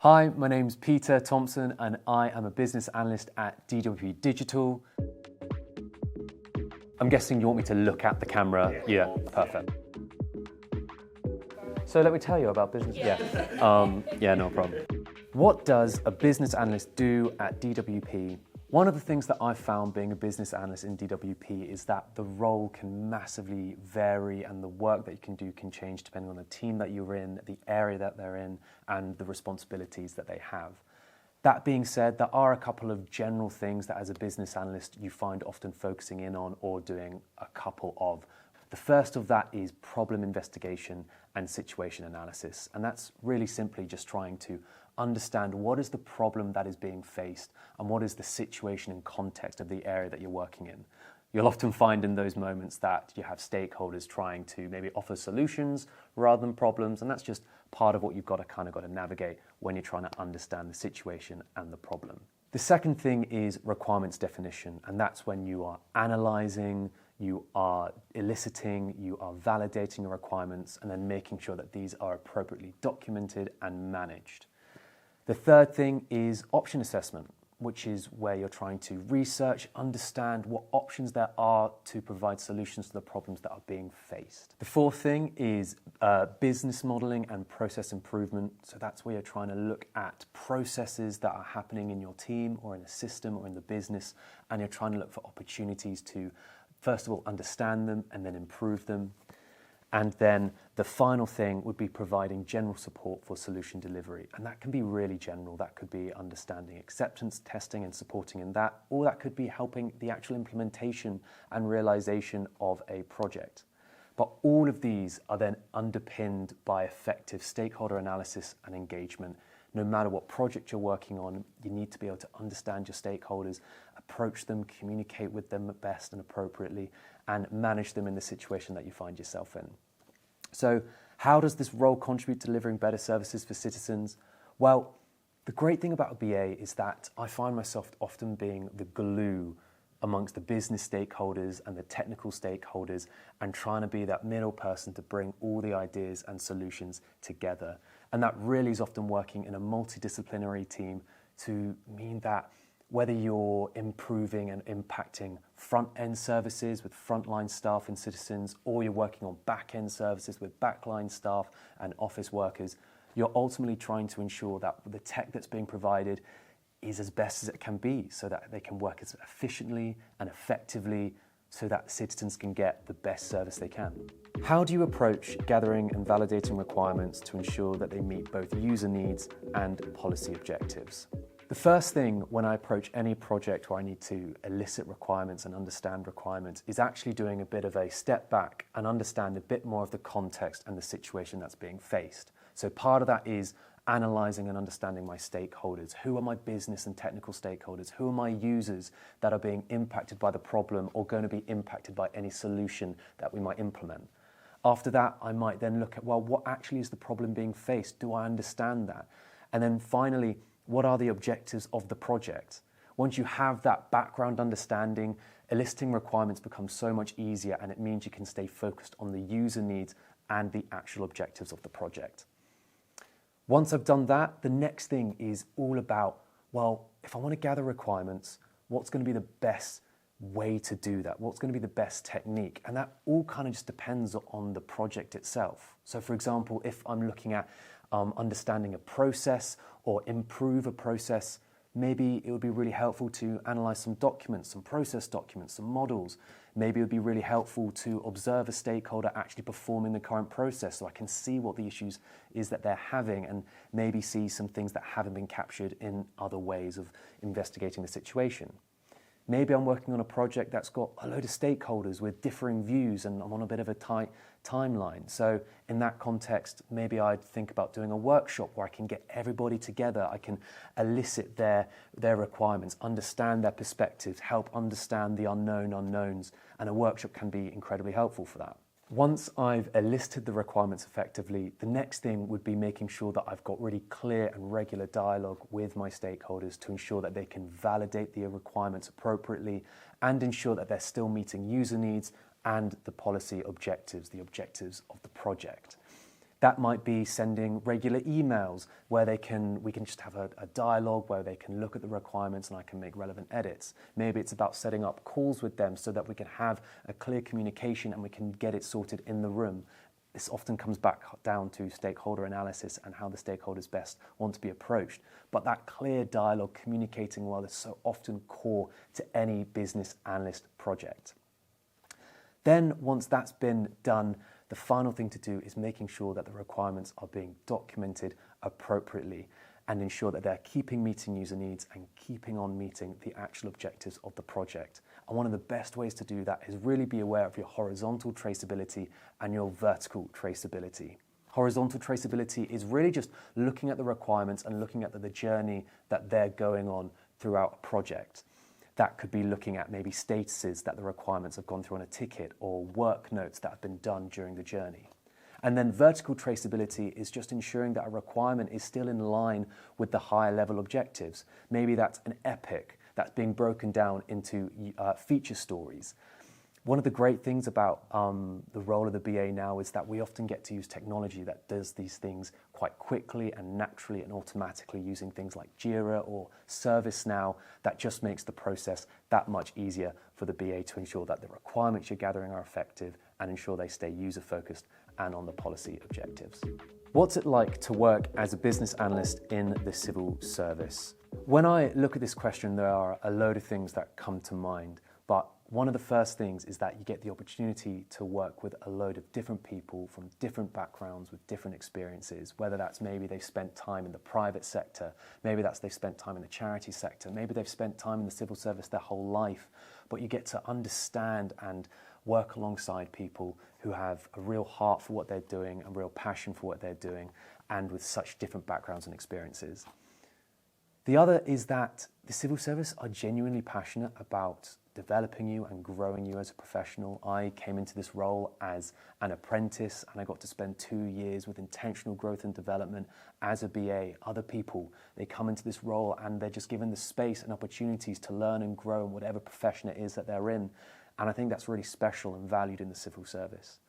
Hi, my name's Peter Thompson and I am a business analyst at DWP Digital. I'm guessing you want me to look at the camera. Yeah, perfect. So let me tell you about business. Yeah, no problem. What does a business analyst do at DWP? One of the things that I've found being a business analyst in DWP is that the role can massively vary and the work that you can do can change depending on the team that you're in, the area that they're in, and the responsibilities that they have. That being said, there are a couple of general things that as a business analyst you find often focusing in on or doing a couple of. The first of that is problem investigation and situation analysis. And that's really simply just trying to understand what is the problem that is being faced and what is the situation and context of the area that you're working in. You'll often find in those moments that you have stakeholders trying to maybe offer solutions rather than problems, and that's just part of what you've got to navigate when you're trying to understand the situation and the problem. The second thing is requirements definition, and that's when you are analyzing, you are eliciting, you are validating your requirements, and then making sure that these are appropriately documented and managed. The third thing is option assessment, which is where you're trying to research, understand what options there are to provide solutions to the problems that are being faced. The fourth thing is business modeling and process improvement. So that's where you're trying to look at processes that are happening in your team or in a system or in the business, and you're trying to look for opportunities to, first of all, understand them and then improve them. And then the final thing would be providing general support for solution delivery. And that can be really general. That could be understanding acceptance testing and supporting in that, or that could be helping the actual implementation and realization of a project. But all of these are then underpinned by effective stakeholder analysis and engagement. No matter what project you're working on, you need to be able to understand your stakeholders, approach them, communicate with them best and appropriately, and manage them in the situation that you find yourself in. So how does this role contribute to delivering better services for citizens? Well, the great thing about a BA is that I find myself often being the glue amongst the business stakeholders and the technical stakeholders and trying to be that middle person to bring all the ideas and solutions together. And that really is often working in a multidisciplinary team to mean that whether you're improving and impacting front-end services with frontline staff and citizens, or you're working on back-end services with backline staff and office workers, you're ultimately trying to ensure that the tech that's being provided is as best as it can be so that they can work as efficiently and effectively so that citizens can get the best service they can. How do you approach gathering and validating requirements to ensure that they meet both user needs and policy objectives? The first thing when I approach any project where I need to elicit requirements and understand requirements is actually doing a bit of a step back and understand a bit more of the context and the situation that's being faced. So part of that is analysing and understanding my stakeholders. Who are my business and technical stakeholders? Who are my users that are being impacted by the problem or going to be impacted by any solution that we might implement? After that, I might then look at, well, what actually is the problem being faced? Do I understand that? And then finally, what are the objectives of the project? Once you have that background understanding, eliciting requirements becomes so much easier, and it means you can stay focused on the user needs and the actual objectives of the project. Once I've done that, the next thing is all about, well, if I want to gather requirements, what's going to be the best way to do that? What's going to be the best technique? And that all kind of just depends on the project itself. So for example, if I'm looking at understanding a process or improve a process, maybe it would be really helpful to analyze some documents, some process documents, some models. Maybe it would be really helpful to observe a stakeholder actually performing the current process so I can see what the issues is that they're having and maybe see some things that haven't been captured in other ways of investigating the situation. Maybe I'm working on a project that's got a load of stakeholders with differing views and I'm on a bit of a tight timeline. So in that context, maybe I'd think about doing a workshop where I can get everybody together. I can elicit their requirements, understand their perspectives, help understand the unknown unknowns, and a workshop can be incredibly helpful for that. Once I've elicited the requirements effectively, the next thing would be making sure that I've got really clear and regular dialogue with my stakeholders to ensure that they can validate the requirements appropriately and ensure that they're still meeting user needs and the policy objectives, the objectives of the project. That might be sending regular emails where we can just have a dialogue where they can look at the requirements and I can make relevant edits. Maybe it's about setting up calls with them so that we can have a clear communication and we can get it sorted in the room. This often comes back down to stakeholder analysis and how the stakeholders best want to be approached. But that clear dialogue, communicating well, is so often core to any business analyst project. Then once that's been done, the final thing to do is making sure that the requirements are being documented appropriately and ensure that they're keeping meeting user needs and keeping on meeting the actual objectives of the project. And one of the best ways to do that is really be aware of your horizontal traceability and your vertical traceability. Horizontal traceability is really just looking at the requirements and looking at the journey that they're going on throughout a project. That could be looking at maybe statuses that the requirements have gone through on a ticket or work notes that have been done during the journey. And then vertical traceability is just ensuring that a requirement is still in line with the higher level objectives. Maybe that's an epic that's being broken down into feature stories. One of the great things about the role of the BA now is that we often get to use technology that does these things quite quickly and naturally and automatically using things like Jira or ServiceNow that just makes the process that much easier for the BA to ensure that the requirements you're gathering are effective and ensure they stay user-focused and on the policy objectives. What's it like to work as a business analyst in the civil service? When I look at this question, there are a load of things that come to mind, but one of the first things is that you get the opportunity to work with a load of different people from different backgrounds with different experiences, whether that's maybe they've spent time in the private sector, maybe that's they've spent time in the charity sector, maybe they've spent time in the civil service their whole life, but you get to understand and work alongside people who have a real heart for what they're doing, a real passion for what they're doing, and with such different backgrounds and experiences. The other is that the civil service are genuinely passionate about developing you and growing you as a professional. I came into this role as an apprentice and I got to spend 2 years with intentional growth and development as a BA. Other people, they come into this role and they're just given the space and opportunities to learn and grow in whatever profession it is that they're in. And I think that's really special and valued in the civil service.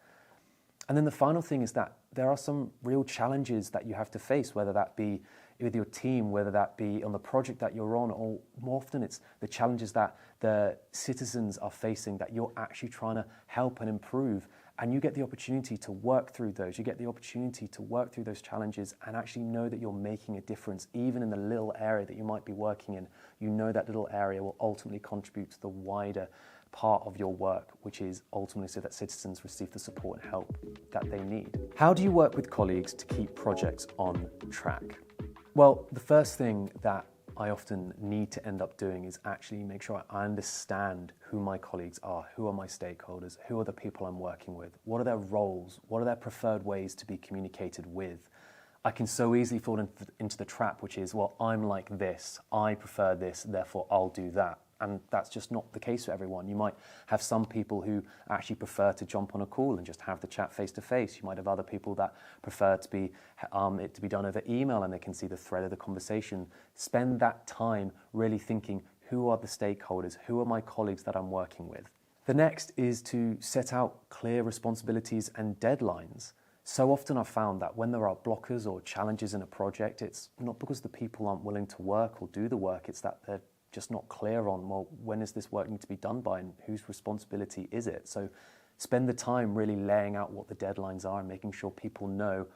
And then the final thing is that there are some real challenges that you have to face, whether that be with your team, whether that be on the project that you're on, or more often it's the challenges that the citizens are facing that you're actually trying to help and improve. And you get the opportunity to work through those. You get the opportunity to work through those challenges and actually know that you're making a difference, even in the little area that you might be working in. You know that little area will ultimately contribute to the wider part of your work, which is ultimately so that citizens receive the support and help that they need. How do you work with colleagues to keep projects on track? Well, the first thing that I often need to end up doing is actually make sure I understand who my colleagues are, who are my stakeholders, who are the people I'm working with, what are their roles, what are their preferred ways to be communicated with. I can so easily fall into the trap, which is, well, I'm like this, I prefer this, therefore I'll do that. And that's just not the case for everyone. You might have some people who actually prefer to jump on a call and just have the chat face to face. You might have other people that prefer to be it to be done over email and they can see the thread of the conversation. Spend that time really thinking, who are the stakeholders? Who are my colleagues that I'm working with? The next is to set out clear responsibilities and deadlines. So often I've found that when there are blockers or challenges in a project, it's not because the people aren't willing to work or do the work, it's that they're just not clear on, well, when is this work need to be done by and whose responsibility is it? So spend the time really laying out what the deadlines are and making sure people know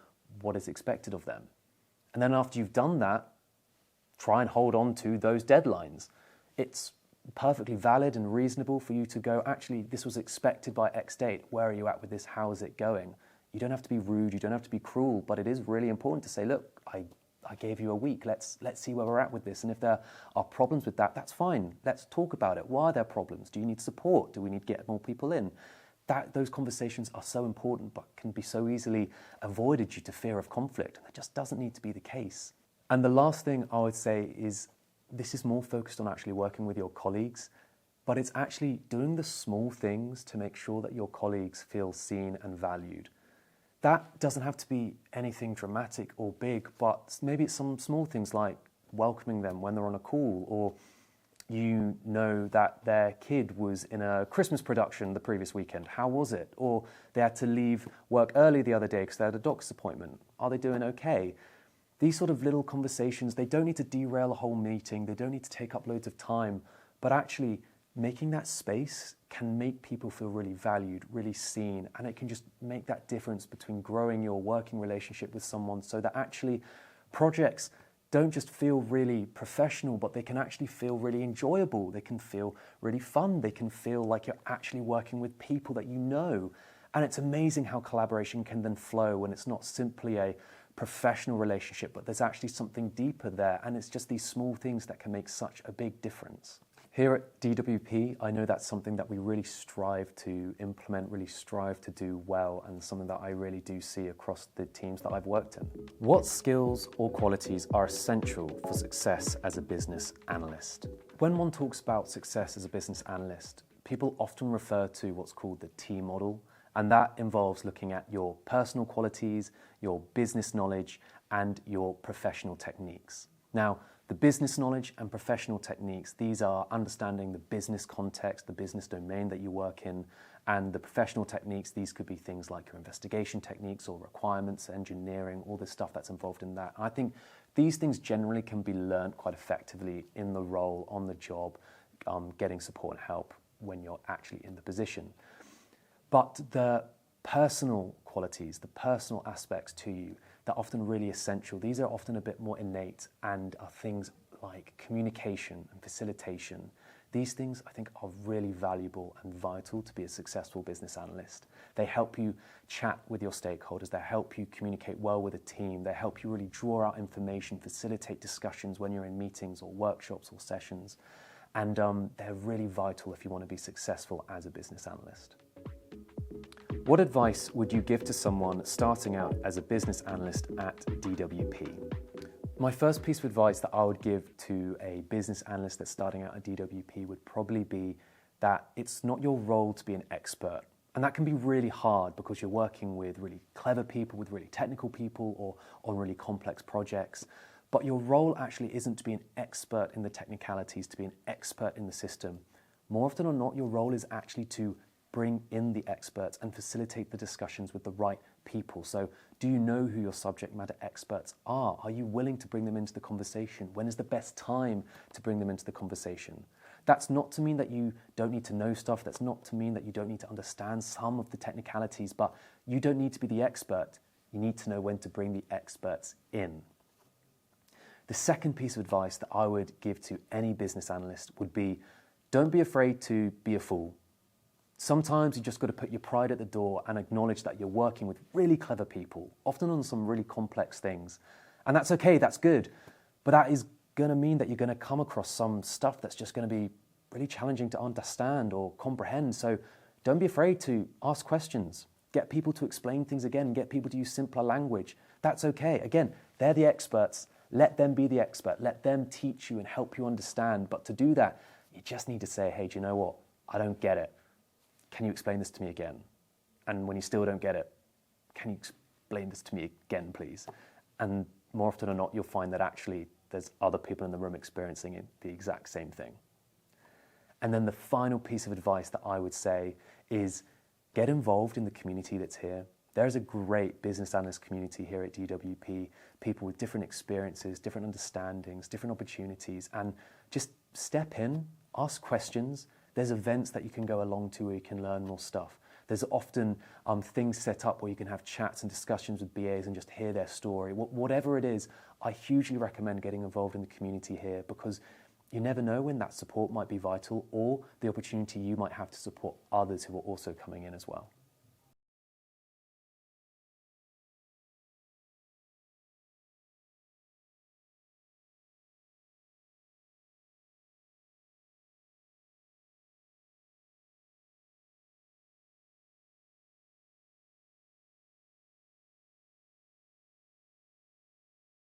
what is expected of them. And then after you've done that, try and hold on to those deadlines. It's perfectly valid and reasonable for you to go, actually, this was expected by X date. Where are you at with this? How is it going? You don't have to be rude, you don't have to be cruel, but it is really important to say, look, I gave you a week, let's see where we're at with this. And if there are problems with that, that's fine. Let's talk about it. Why are there problems? Do you need support? Do we need to get more people in? Those conversations are so important, but can be so easily avoided due to fear of conflict. And that just doesn't need to be the case. And the last thing I would say is, this is more focused on actually working with your colleagues, but it's actually doing the small things to make sure that your colleagues feel seen and valued. That doesn't have to be anything dramatic or big, but maybe it's some small things like welcoming them when they're on a call, or You know that their kid was in a Christmas production the previous weekend. How was it? Or they had to leave work early the other day because they had a doctor's appointment. Are they doing okay? These sort of little conversations, they don't need to derail a whole meeting. They don't need to take up loads of time. But actually, making that space can make people feel really valued, really seen, and it can just make that difference between growing your working relationship with someone so that actually projects don't just feel really professional, but they can actually feel really enjoyable. They can feel really fun. They can feel like you're actually working with people that you know. And it's amazing how collaboration can then flow when it's not simply a professional relationship, but there's actually something deeper there. And it's just these small things that can make such a big difference. Here at DWP, I know that's something that we really strive to implement, really strive to do well, and something that I really do see across the teams that I've worked in. What skills or qualities are essential for success as a business analyst? When one talks about success as a business analyst, people often refer to what's called the T model, and that involves looking at your personal qualities, your business knowledge, and your professional techniques. Now, the business knowledge and professional techniques, these are understanding the business context, the business domain that you work in, and the professional techniques, these could be things like your investigation techniques or requirements, engineering, all the stuff that's involved in that. I think these things generally can be learned quite effectively in the role, on the job, getting support and help when you're actually in the position. But the personal qualities, the personal aspects to you, they're often really essential. These are often a bit more innate and are things like communication and facilitation. These things, I think, are really valuable and vital to be a successful business analyst. They help you chat with your stakeholders. They help you communicate well with a team. They help you really draw out information, facilitate discussions when you're in meetings or workshops or sessions. And they're really vital if you want to be successful as a business analyst. What advice would you give to someone starting out as a business analyst at DWP? My first piece of advice that I would give to a business analyst that's starting out at DWP would probably be that it's not your role to be an expert. And that can be really hard because you're working with really clever people, with really technical people, or on really complex projects. But your role actually isn't to be an expert in the technicalities, to be an expert in the system. More often than not, your role is actually to bring in the experts and facilitate the discussions with the right people. So do you know who your subject matter experts are? Are you willing to bring them into the conversation? When is the best time to bring them into the conversation? That's not to mean that you don't need to know stuff. That's not to mean that you don't need to understand some of the technicalities, but you don't need to be the expert. You need to know when to bring the experts in. The second piece of advice that I would give to any business analyst would be, don't be afraid to be a fool. Sometimes you just got to put your pride at the door and acknowledge that you're working with really clever people, often on some really complex things. And that's okay, that's good. But that is going to mean that you're going to come across some stuff that's just going to be really challenging to understand or comprehend. So don't be afraid to ask questions, get people to explain things again, get people to use simpler language. That's okay. Again, they're the experts. Let them be the expert. Let them teach you and help you understand. But to do that, you just need to say, hey, do you know what? I don't get it. Can you explain this to me again? And when you still don't get it, can you explain this to me again, please? And more often than not, you'll find that actually there's other people in the room experiencing the exact same thing. And then the final piece of advice that I would say is get involved in the community that's here. There's a great business analyst community here at DWP, people with different experiences, different understandings, different opportunities, and just step in, ask questions. There's events that you can go along to where you can learn more stuff. There's often things set up where you can have chats and discussions with BAs and just hear their story. Whatever it is, I hugely recommend getting involved in the community here because you never know when that support might be vital or the opportunity you might have to support others who are also coming in as well.